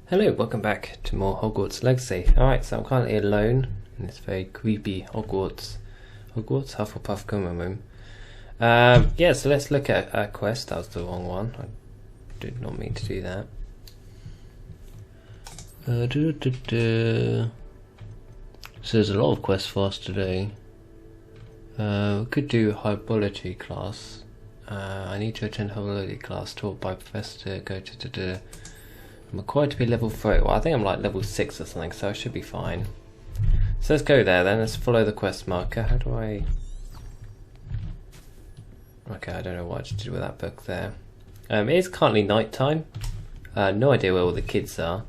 Hello, welcome back to more Hogwarts Legacy. Alright, so I'm currently alone in this very creepy Hogwarts Hufflepuff common room. Yeah, so let's look at a quest. That was the wrong one. I did not mean to do that. So there's a lot of quests for us today. We could do Herbology class. I need to attend Herbology class taught by Professor to I'm required to be level 3. Well, I think I'm like level 6 or something, so I should be fine. So let's go there then. Let's follow the quest marker. How do I... Okay, I don't know what to do with that book there. It is currently night time. No idea where all the kids are.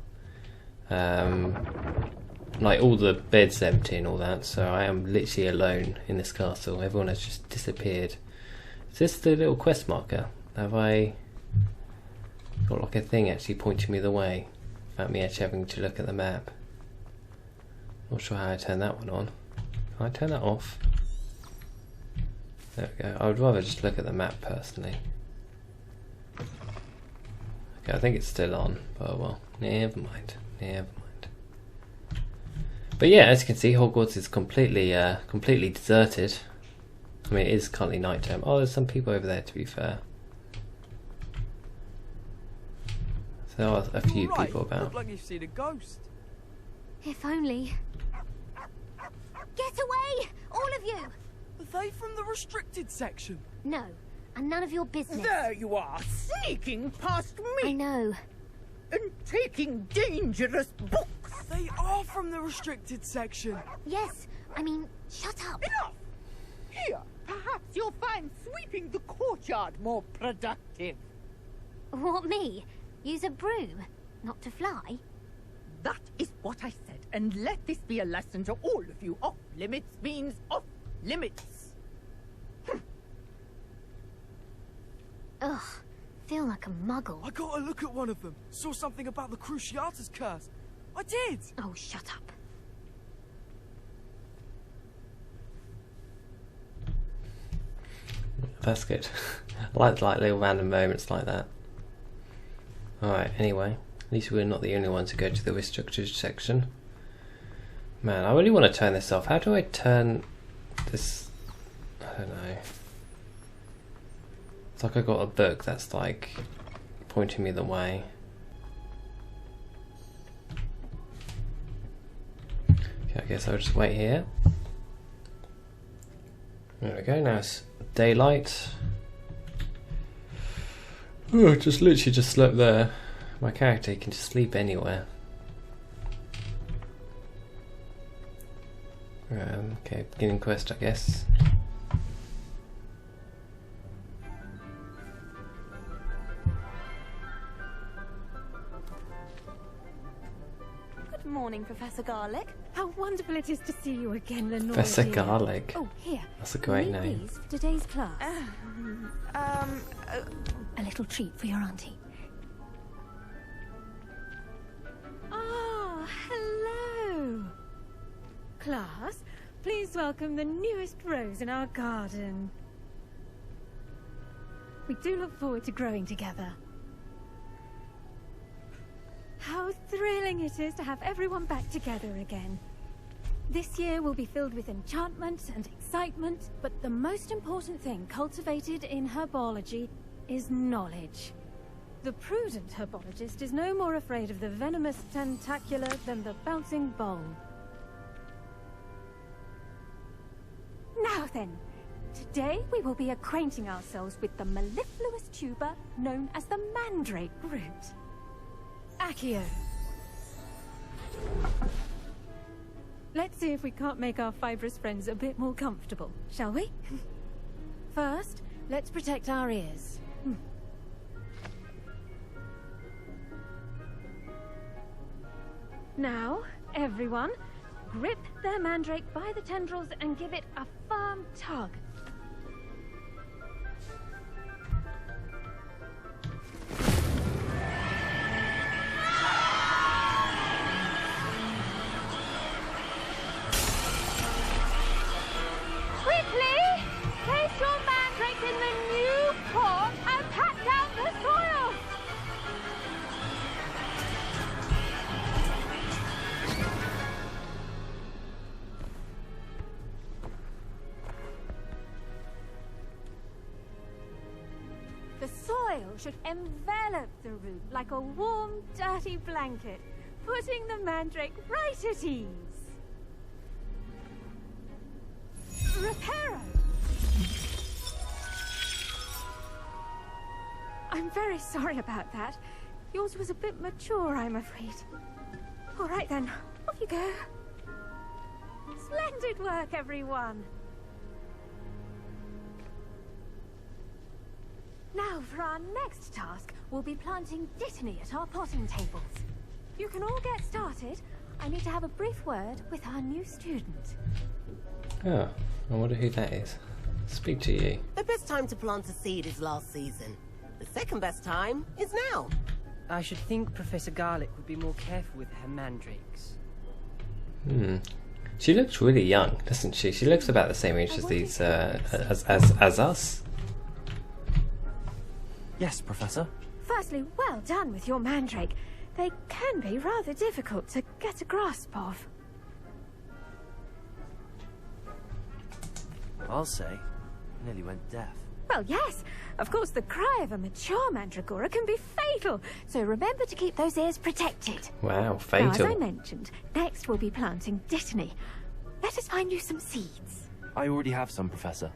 Like all the beds empty and all that, so I am literally alone in this castle. Everyone has just disappeared. Is this the little quest marker? Have I got like a thing actually pointing me the way without me actually having to look at the map? Not sure how I turn that one on. Can I turn that off? There we go. I would rather just look at the map personally. Okay, I think it's still on, but well, never mind. But yeah, as you can see, Hogwarts is completely deserted. I mean, it is currently night time. Oh, there's some people over there, to be fair. So there are a few people about. Look like you've seen a ghost. If only. Get away, all of you! Are they from the restricted section? No, and none of your business. There you are, sneaking past I me know. and taking dangerous books. They are from the restricted section. Yes, I mean, shut up. Enough! Here, perhaps you'll find sweeping the courtyard more productive. What, me? Use a broom, not to fly? That is what I said, and let this be a lesson to all of you. Off limits means off limits. Ugh, feel like a muggle. I got a look at one of them. Saw something about the Cruciatus curse. I did. Oh, shut up. That's good. I like little random moments like that. Alright, anyway. At least we're not the only ones who go to the restricted section. Man, I really want to turn this off. How do I turn this? I don't know. It's like I got a book that's like pointing me the way. Okay, I guess I'll just wait here. There we go, now it's daylight. Oh, just literally just slept there. My character can just sleep anywhere. Okay, beginning quest, I guess. Good morning, Professor Garlic. How wonderful it is to see you again, Lenore. Professor dear. Garlic. Oh, here. That's a great Read name. these for today's class. A little treat for your auntie. Ah, hello. Class, please welcome the newest rose in our garden. We do look forward to growing together. How thrilling it is to have everyone back together again. This year will be filled with enchantment and excitement, but the most important thing cultivated in herbology is knowledge. The prudent herbologist is no more afraid of the venomous tentacular than the bouncing bowl. Now then, today we will be acquainting ourselves with the mellifluous tuber known as the mandrake root. Accio. Let's see if we can't make our fibrous friends a bit more comfortable, shall we? First, let's protect our ears. Now, everyone, grip their mandrake by the tendrils and give it a firm tug. Quickly! Place your mandrake in the new pot and pat down the soil! should envelop the room like a warm, dirty blanket, putting the mandrake right at ease. Reparo! I'm very sorry about that. Yours was a bit mature, I'm afraid. All right then, off you go. Splendid work, everyone. Now, for our next task, we'll be planting dittany at our potting tables. You can all get started. I need to have a brief word with our new student. Oh, I wonder who that is. Speak to you. The best time to plant a seed is last season. The second best time is now. I should think Professor Garlic would be more careful with her mandrakes. She looks really young, doesn't she? She looks about the same age as these, as us. Yes, Professor. Firstly, well done with your mandrake. They can be rather difficult to get a grasp of. I'll say. Nearly went deaf. Well, yes. Of course, the cry of a mature mandragora can be fatal, so remember to keep those ears protected. Wow, fatal. Now, as I mentioned, next we'll be planting dittany. Let us find you some seeds. I already have some, Professor.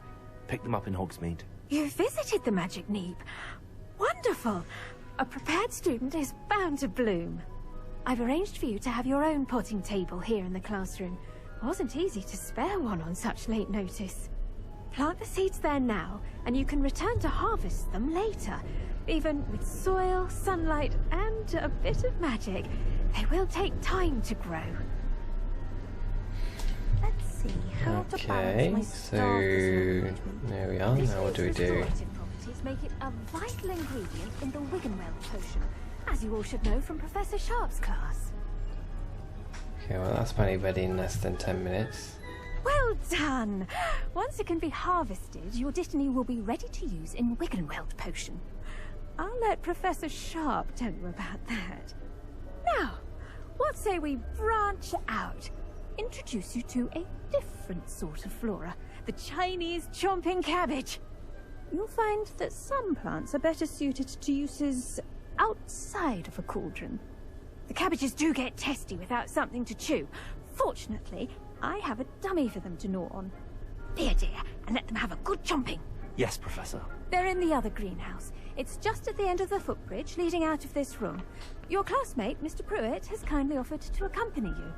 Picked them up in Hogsmeade. You visited the Magic Neep. Wonderful. A prepared student is bound to bloom. I've arranged for you to have your own potting table here in the classroom. Wasn't easy to spare one on such late notice. Plant the seeds there now, and you can return to harvest them later. Even with soil, sunlight, and a bit of magic, they will take time to grow. Let's see how to balance my staff there we are. Now what do we do? Properties make it a vital ingredient in the Wiggenweld potion, as you all should know from Professor Sharp's class. Okay, well that's probably ready in less than 10 minutes. Well done! Once it can be harvested, your dittany will be ready to use in Wiggenweld potion. I'll let Professor Sharp tell you about that. Now, what say we branch out? Introduce you to a different sort of flora, the Chinese chomping cabbage. You'll find that some plants are better suited to uses outside of a cauldron. The cabbages do get testy without something to chew. Fortunately, I have a dummy for them to gnaw on. Here, dear, and let them have a good chomping. Yes, Professor. They're in the other greenhouse. It's just at the end of the footbridge leading out of this room. Your classmate, Mr. Pruitt, has kindly offered to accompany you.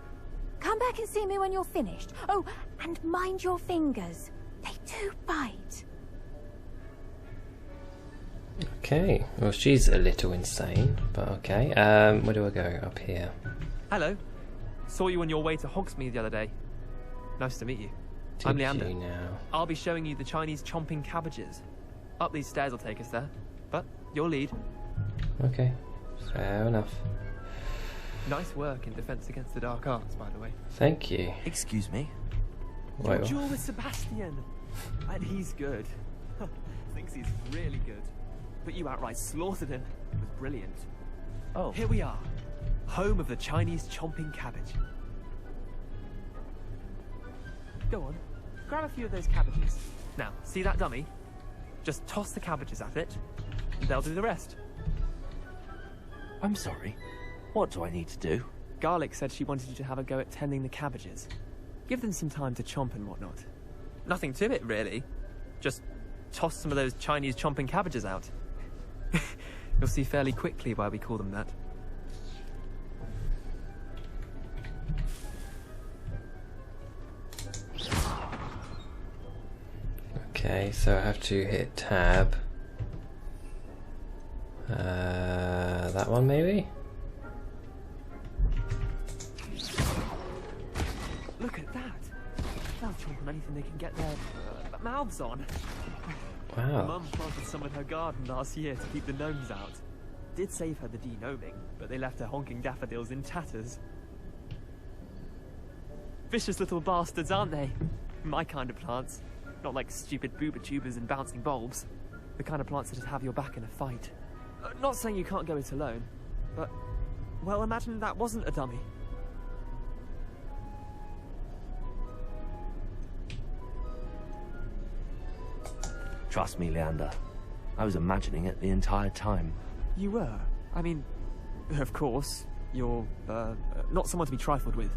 Come back and see me when you're finished. Oh, and mind your fingers. They do bite. Okay, well she's a little insane, but okay. Where do I go? Up here. Hello. Saw you on your way to Hogsmeade the other day. Nice to meet you. I'm Leander. Now? I'll be showing you the Chinese chomping cabbages. Up these stairs will take us there, but your lead. Okay, fair enough. Nice work in Defense Against the Dark Arts, by the way. Thank you. Excuse me? Your duel with Sebastian. And he's good. Thinks he's really good. But you outright slaughtered him. It was brilliant. Oh. Here we are. Home of the Chinese chomping cabbage. Go on. Grab a few of those cabbages. Now, see that dummy? Just toss the cabbages at it, and they'll do the rest. I'm sorry. What do I need to do? Garlic said she wanted you to have a go at tending the cabbages. Give them some time to chomp and whatnot. Nothing to it, really. Just toss some of those Chinese chomping cabbages out. You'll see fairly quickly why we call them that. Okay, so I have to hit tab. That one maybe? Look at that! They'll chomp on anything they can get their mouths on. Wow. Mum planted some in her garden last year to keep the gnomes out. Did save her the de-gnoming, but they left her honking daffodils in tatters. Vicious little bastards, aren't they? My kind of plants. Not like stupid booba tubers and bouncing bulbs. The kind of plants that just have your back in a fight. Not saying you can't go it alone, but... well, imagine that wasn't a dummy. Trust me, Leander. I was imagining it the entire time. You were? I mean, of course, you're, not someone to be trifled with.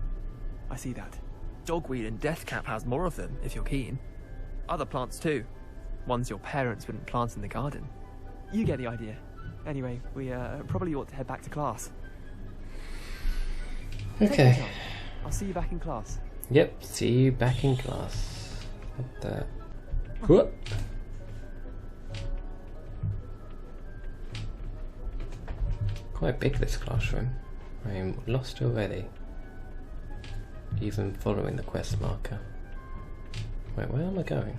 I see that. Dogweed and deathcap has more of them, if you're keen. Other plants too. Ones your parents wouldn't plant in the garden. You get the idea. Anyway, we probably ought to head back to class. Okay. I'll see you back in class. Yep, see you back in class. What the... Whoop. Quite big, this classroom. I am lost already. Even following the quest marker. Wait, where am I going?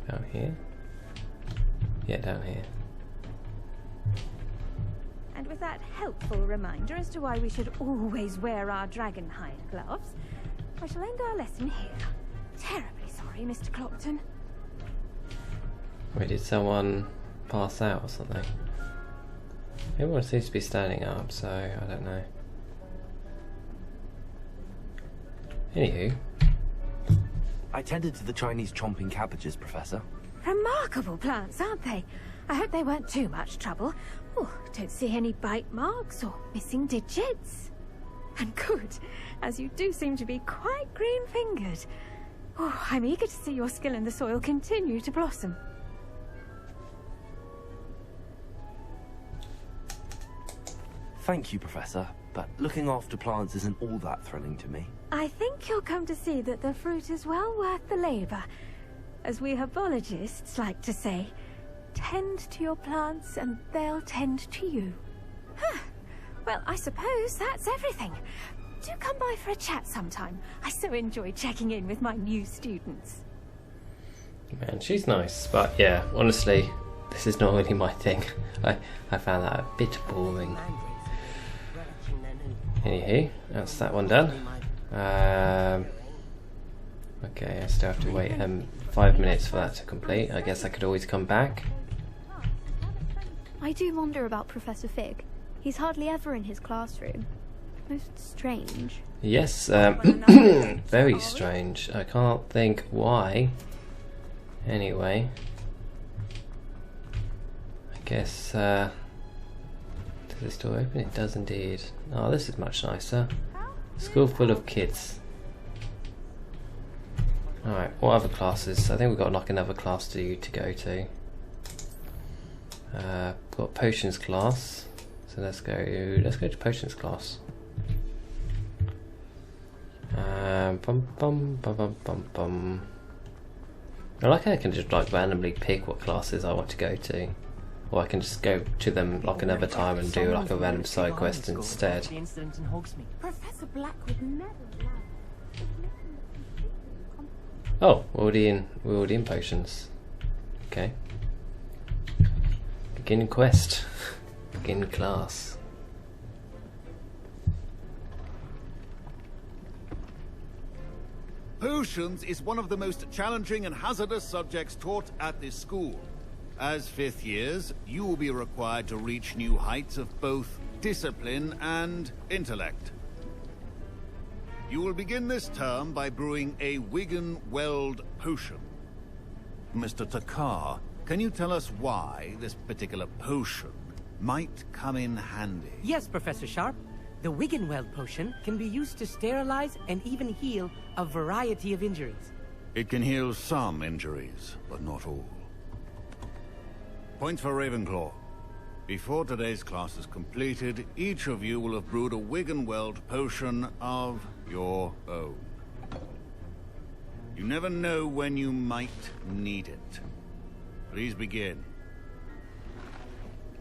Down here? Yeah, down here. And with that helpful reminder as to why we should always wear our dragon hide gloves, I shall end our lesson here. Terribly sorry, Mr. Clopton. Wait, did someone pass out or something? Everyone seems to be standing up, so I don't know. Anywho. I tended to the Chinese chomping cabbages, Professor. Remarkable plants, aren't they? I hope they weren't too much trouble. Oh, don't see any bite marks or missing digits. And good, as you do seem to be quite green-fingered. Oh, I'm eager to see your skill in the soil continue to blossom. Thank you, Professor, but looking after plants isn't all that thrilling to me. I think you'll come to see that the fruit is well worth the labour. As we herbologists like to say, tend to your plants and they'll tend to you. Huh. Well, I suppose that's everything. Do come by for a chat sometime. I so enjoy checking in with my new students. Man, she's nice, but yeah, honestly, this is not really my thing. I found that a bit boring. Anywho, that's that one done. Okay, I still have to wait 5 minutes for that to complete. I guess I could always come back. I do wonder about Professor Fig. He's hardly ever in his classroom. Most strange. Yes, very strange. I can't think why. Anyway, I guess, does this door open? It does indeed. Oh, this is much nicer. School full of kids. Alright, what other classes? I think we've got like another class to go to. Got potions class. So let's go to potions class. Bum bum bum bum bum bum. I like how I can just like randomly pick what classes I want to go to. Or I can just go to them like another time and do like a random side quest instead. Professor Black would never allow. Oh, we're already in potions. Okay. Begin quest. Begin class. Potions is one of the most challenging and hazardous subjects taught at this school. As 5th years, you will be required to reach new heights of both discipline and intellect. You will begin this term by brewing a Wigan-Weld potion. Mr. Takar, can you tell us why this particular potion might come in handy? Yes, Professor Sharp. The Wigan-Weld potion can be used to sterilize and even heal a variety of injuries. It can heal some injuries, but not all. Points for Ravenclaw. Before today's class is completed, each of you will have brewed a Wigan-Weld potion of your own. You never know when you might need it. Please begin.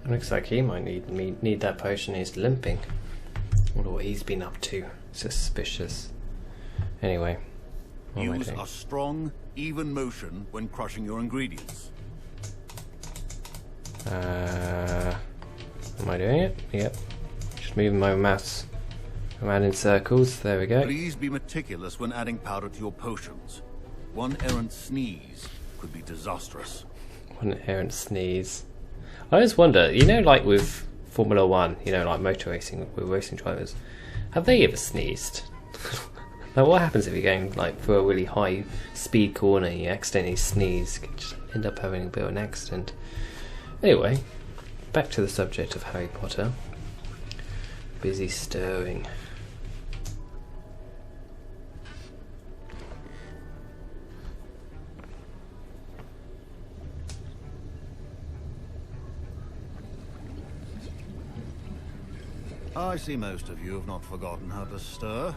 Looks like he might need that potion. He's limping. Wonder what he's been up to. Suspicious. Anyway, what am I Use doing? a strong, even motion when crushing your ingredients. Am I doing it? Yep. Just moving my mouse around in circles. There we go. Please be meticulous when adding powder to your potions. One errant sneeze could be disastrous. One errant sneeze. I always wonder, you know, like with Formula 1, you know, like motor racing with racing drivers, have they ever sneezed? Like, what happens if you're going like through a really high speed corner and you accidentally sneeze? You could just end up having a bit of an accident. Anyway, back to the subject of Harry Potter. Busy stirring. I see most of you have not forgotten how to stir.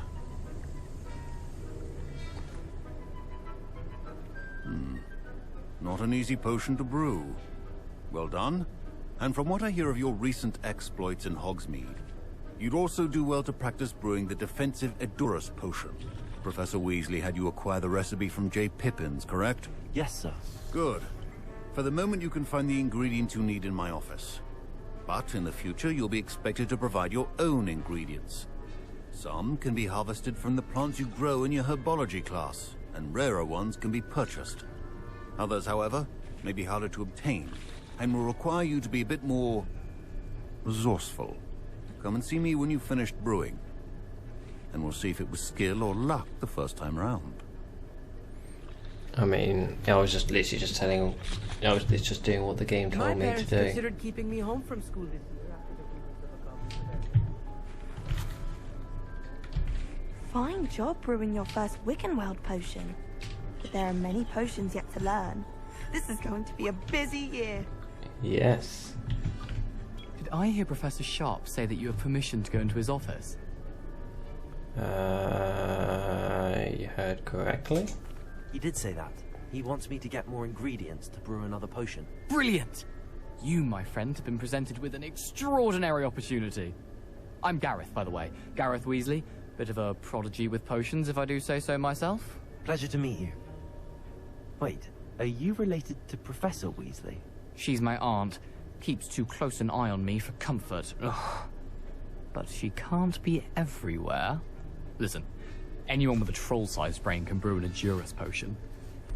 Not an easy potion to brew. Well done. And from what I hear of your recent exploits in Hogsmeade, you'd also do well to practice brewing the defensive Edurus potion. Professor Weasley had you acquire the recipe from J. Pippin's, correct? Yes, sir. Good. For the moment you can find the ingredients you need in my office. But in the future you'll be expected to provide your own ingredients. Some can be harvested from the plants you grow in your Herbology class, and rarer ones can be purchased. Others, however, may be harder to obtain, and will require you to be a bit more resourceful. Come and see me when you've finished brewing, and we'll see if it was skill or luck the first time round. I mean, I was just literally just telling. I was just doing what the game told me to parents do. considered keeping me home from school this year after the rumors of a common. Fine job brewing your first Wiccanweld potion. But there are many potions yet to learn. This is going to be a busy year. Yes. Did I hear Professor Sharp say that you have permission to go into his office? You heard correctly. He did say that. He wants me to get more ingredients to brew another potion. Brilliant! You, my friend, have been presented with an extraordinary opportunity. I'm Gareth, by the way. Gareth Weasley. Bit of a prodigy with potions, if I do say so myself. Pleasure to meet you. Wait, are you related to Professor Weasley? She's my aunt. Keeps too close an eye on me for comfort. Ugh. But she can't be everywhere. Listen, anyone with a troll-sized brain can brew an Edurus potion.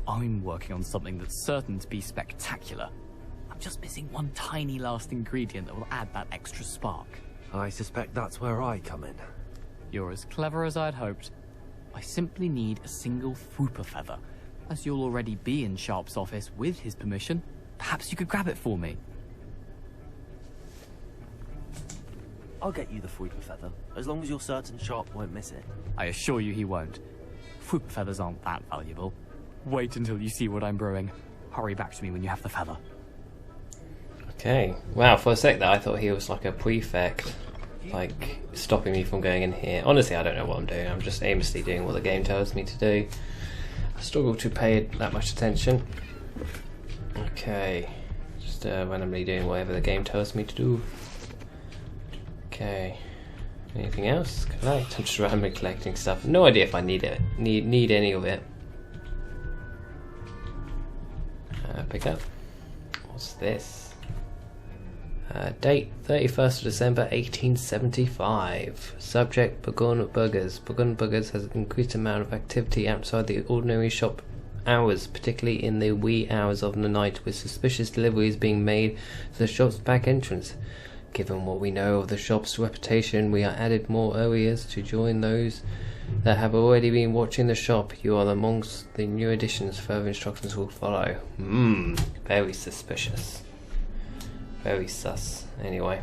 I'm working on something that's certain to be spectacular. I'm just missing one tiny last ingredient that will add that extra spark. I suspect that's where I come in. You're as clever as I'd hoped. I simply need a single Fwooper feather. As you'll already be in Sharp's office with his permission, perhaps you could grab it for me. I'll get you the Fwooper feather, as long as you're certain Sharp won't miss it. I assure you he won't. Fwooper feathers aren't that valuable. Wait until you see what I'm brewing. Hurry back to me when you have the feather. Okay. Wow, for a sec there I thought he was like a prefect. Like, stopping me from going in here. Honestly, I don't know what I'm doing. I'm just aimlessly doing what the game tells me to do. I struggle to pay that much attention. Okay. Just randomly doing whatever the game tells me to do. Okay. Anything else? Collect. I'm just randomly collecting stuff. No idea if I need it. Need any of it. Pick up. What's this? Date 31st of December 1875. Subject Burgon Burgers. Burgon Burgers has an increased amount of activity outside the ordinary shop hours, particularly in the wee hours of the night, with suspicious deliveries being made to the shop's back entrance. Given what we know of the shop's reputation, we are added more areas to join those that have already been watching the shop. You are amongst the new additions. Further instructions will follow. Very suspicious. Very sus. Anyway.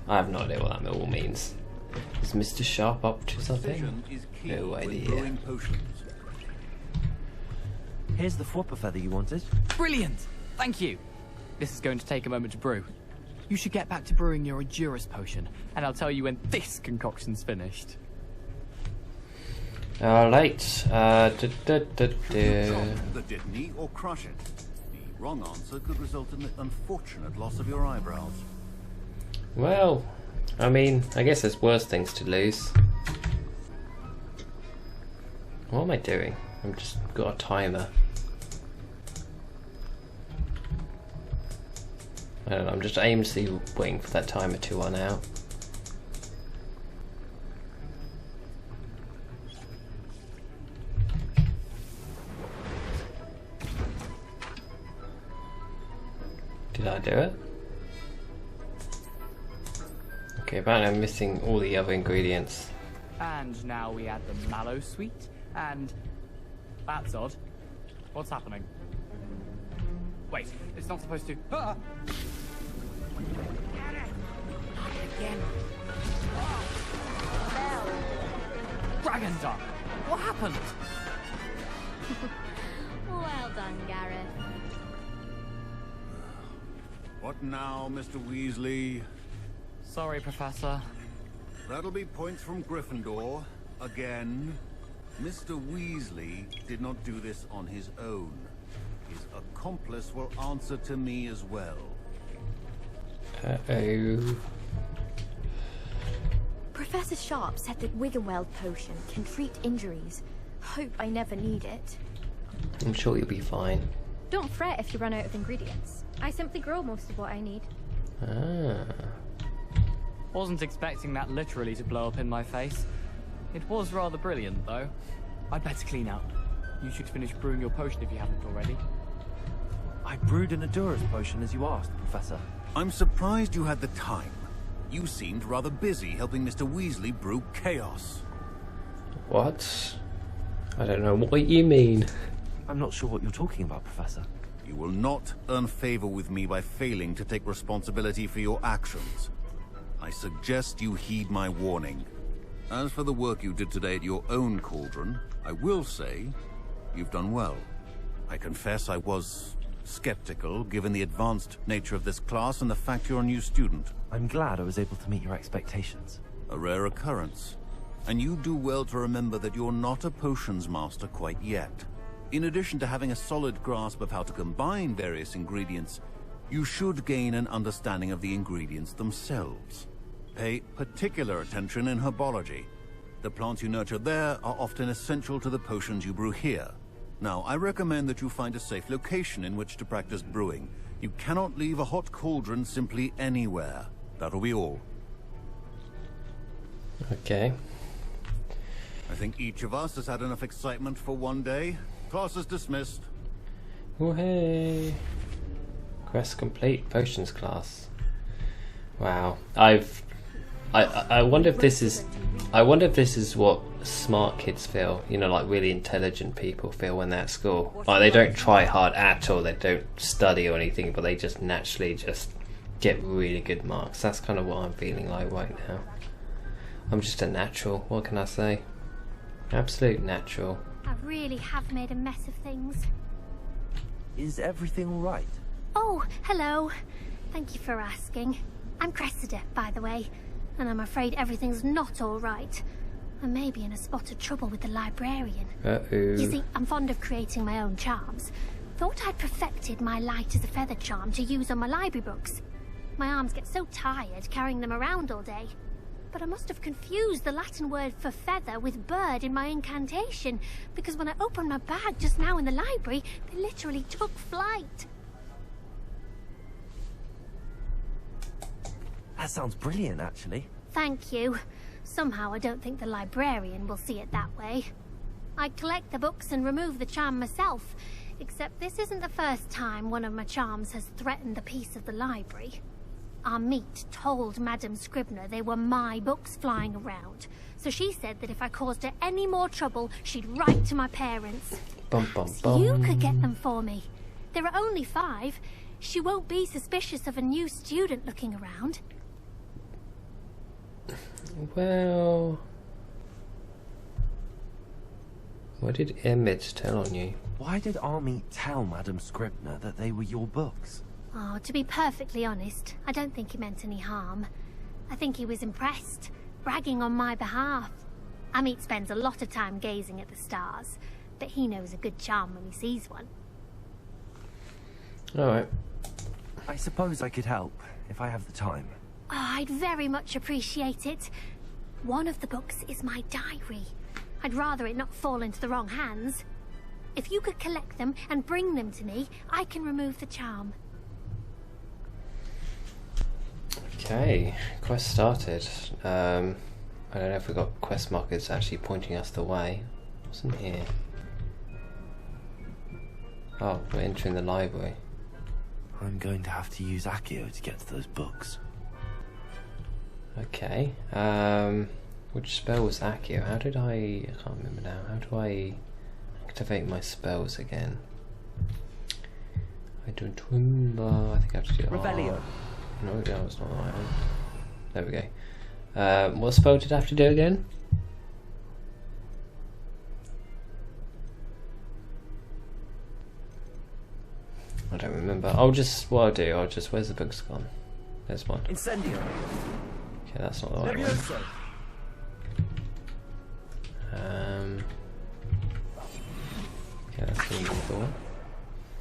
I have no idea what that all means. Is Mr. Sharp up to something? No idea. Here's the Fwooper feather you wanted. Brilliant! Thank you! This is going to take a moment to brew. You should get back to brewing your Edurus potion, and I'll tell you when this concoction's finished. Chop the Dittany or crush it. The wrong answer could result in the unfortunate loss of your eyebrows. Well, I mean, I guess there's worse things to lose. What am I doing? I've just got a timer. I don't know, I'm just aimlessly waiting for that timer to run out. Did I do it? Okay, apparently I'm missing all the other ingredients. And now we add the mallow sweet, and... That's odd. What's happening? Wait, it's not supposed to. Ah! Again. Dragon Dung! What happened? Well done, Gareth. What now, Mr. Weasley? Sorry, Professor. That'll be points from Gryffindor. Again. Mr. Weasley did not do this on his own. His accomplice will answer to me as well. Uh-oh. Professor Sharp said that Wiggenweld potion can treat injuries. Hope I never need it. I'm sure you'll be fine. Don't fret if you run out of ingredients. I simply grow most of what I need. Ah. Wasn't expecting that literally to blow up in my face. It was rather brilliant, though. I'd better clean up. You should finish brewing your potion if you haven't already. I brewed an Adurus potion as you asked, Professor. I'm surprised you had the time. You seemed rather busy helping Mr. Weasley brew chaos. What? I don't know what you mean. I'm not sure what you're talking about, Professor. You will not earn favor with me by failing to take responsibility for your actions. I suggest you heed my warning. As for the work you did today at your own cauldron, I will say you've done well. I confess I was skeptical, given the advanced nature of this class and the fact you're a new student. I'm glad I was able to meet your expectations. A rare occurrence. And you do well to remember that you're not a potions master quite yet. In addition to having a solid grasp of how to combine various ingredients, you should gain an understanding of the ingredients themselves. Pay particular attention in herbology. The plants you nurture there are often essential to the potions you brew here. Now, I recommend that you find a safe location in which to practice brewing. You cannot leave a hot cauldron simply anywhere. That'll be all. Okay. I think each of us has had enough excitement for one day. Class is dismissed. Oh hey. Quest complete. Potions class. Wow. I wonder if this is what smart kids feel, you know, like really intelligent people feel when they're at school. Like they don't try hard at all, they don't study or anything, but they just naturally just get really good marks. That's kind of what I'm feeling like right now. I'm just a natural, what can I say? Absolute natural. I really have made a mess of things. Is everything all right? Oh, hello. Thank you for asking. I'm Cressida, by the way, and I'm afraid everything's not all right. I may be in a spot of trouble with the librarian. Uh-oh. You see, I'm fond of creating my own charms. Thought I'd perfected my light as a feather charm to use on my library books. My arms get so tired carrying them around all day. But I must have confused the Latin word for feather with bird in my incantation, because when I opened my bag just now in the library, they literally took flight. That sounds brilliant, actually. Thank you. Somehow I don't think the librarian will see it that way. I'd collect the books and remove the charm myself, except this isn't the first time one of my charms has threatened the peace of the library. Our meet told Madame Scribner they were my books flying around, so she said that if I caused her any more trouble, she'd write to my parents. Bum, bum, So you could get them for me. There are only 5. She won't be suspicious of a new student looking around. Well, what did Emmett tell on you? Why did Army tell Madame Scribner that they were your books? Oh, to be perfectly honest, I don't think he meant any harm. I think he was impressed, bragging on my behalf. Amit spends a lot of time gazing at the stars, but he knows a good charm when he sees one. Alright. I suppose I could help, if I have the time. Oh, I'd very much appreciate it. One of the books is my diary. I'd rather it not fall into the wrong hands. If you could collect them and bring them to me, I can remove the charm. Okay, quest started. I don't know if we got quest markers actually pointing us the way. What's in here? Oh, we're entering the library. I'm going to have to use Accio to get to those books. Okay. Which spell was Accio? How did I can't remember now. How do I activate my spells again? I don't remember. I think I have to do Revelio. No, no, it's not the right one. There we go. What spell did I have to do again? I don't remember. What I'll just, where's the book's gone? There's one. Incendio. Okay, that's not the right one. Okay, that's the number 4.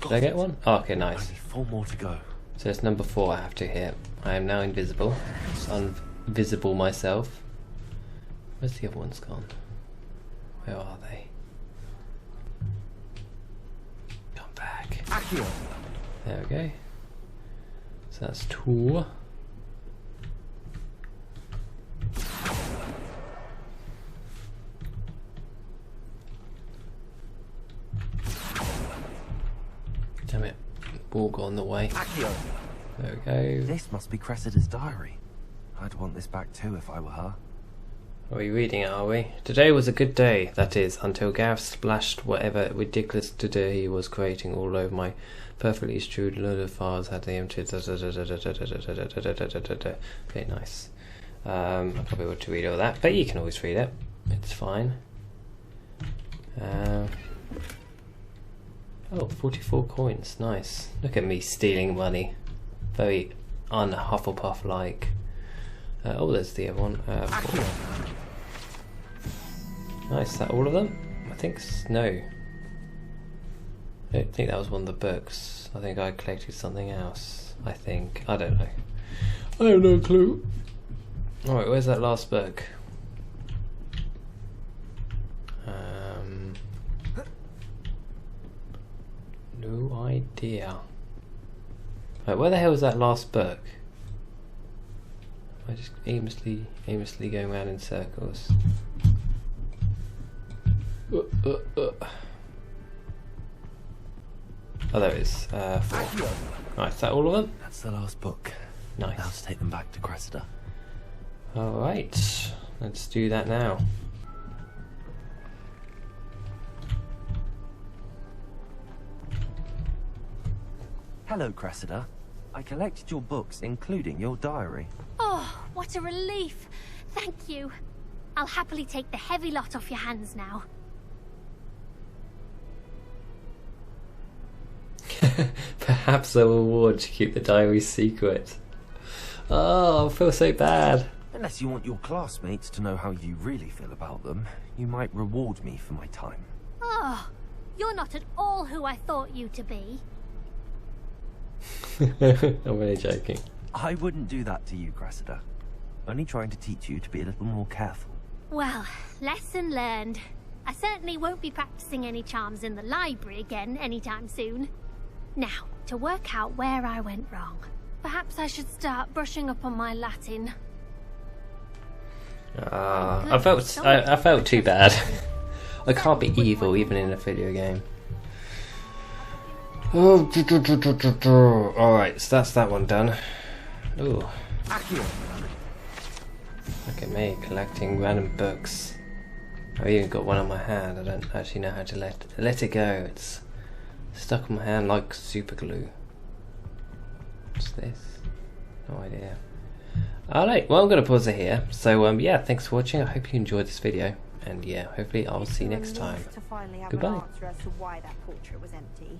Did I get one? Oh, okay, nice. Only 4 more to go. So it's number 4 I have to hit. I am now invisible. Just unvisible myself. Where's the other ones gone? Where are they? Come back. Accio. There we go. So that's 2. Damn it. Ball got on the way. Accio. There we go. This must be Cressida's diary. I'd want this back too if I were her. Are we reading it, are we? Today was a good day, that is, until Gareth splashed whatever ridiculous to-do he was creating all over my perfectly strewed load of files had they emptied. Okay, nice. I'm not able to read all that, but you can always read it. It's fine. Oh, 44 coins, nice. Look at me stealing money. Very un-Hufflepuff-like. Oh, there's the other one. 4. Nice, is that all of them? I think no. I don't think that was one of the books. I think I collected something else. I think. I don't know. I have no clue. Alright, where's that last book? No idea. Right, where the hell is that last book? I just aimlessly going around in circles. Oh, there it is. 4. Right, is that all of them? That's the last book. Nice. Now to take them back to Cressida. Alright, let's do that now. Hello, Cressida. I collected your books, including your diary. Oh, what a relief. Thank you. I'll happily take the heavy lot off your hands now. Perhaps a reward to keep the diary secret. Oh, I feel so bad. Unless you want your classmates to know how you really feel about them, you might reward me for my time. Oh, you're not at all who I thought you to be. I'm really joking. I wouldn't do that to you, Cressida. Only trying to teach you to be a little more careful. Well, lesson learned. I certainly won't be practicing any charms in the library again anytime soon. Now, to work out where I went wrong. Perhaps I should start brushing up on my Latin. I felt too bad. I can't be evil even in a video game. Oh, alright, so that's that one done. Ooh. Look at me collecting random books. I've even got one on my hand. I don't actually know how to let it go. It's stuck on my hand like super glue. What's this? No idea. Alright, well I'm going to pause it here. So yeah, thanks for watching. I hope you enjoyed this video. And yeah, hopefully I'll see you next time. To finally have Goodbye. an answer as to why that portrait was empty.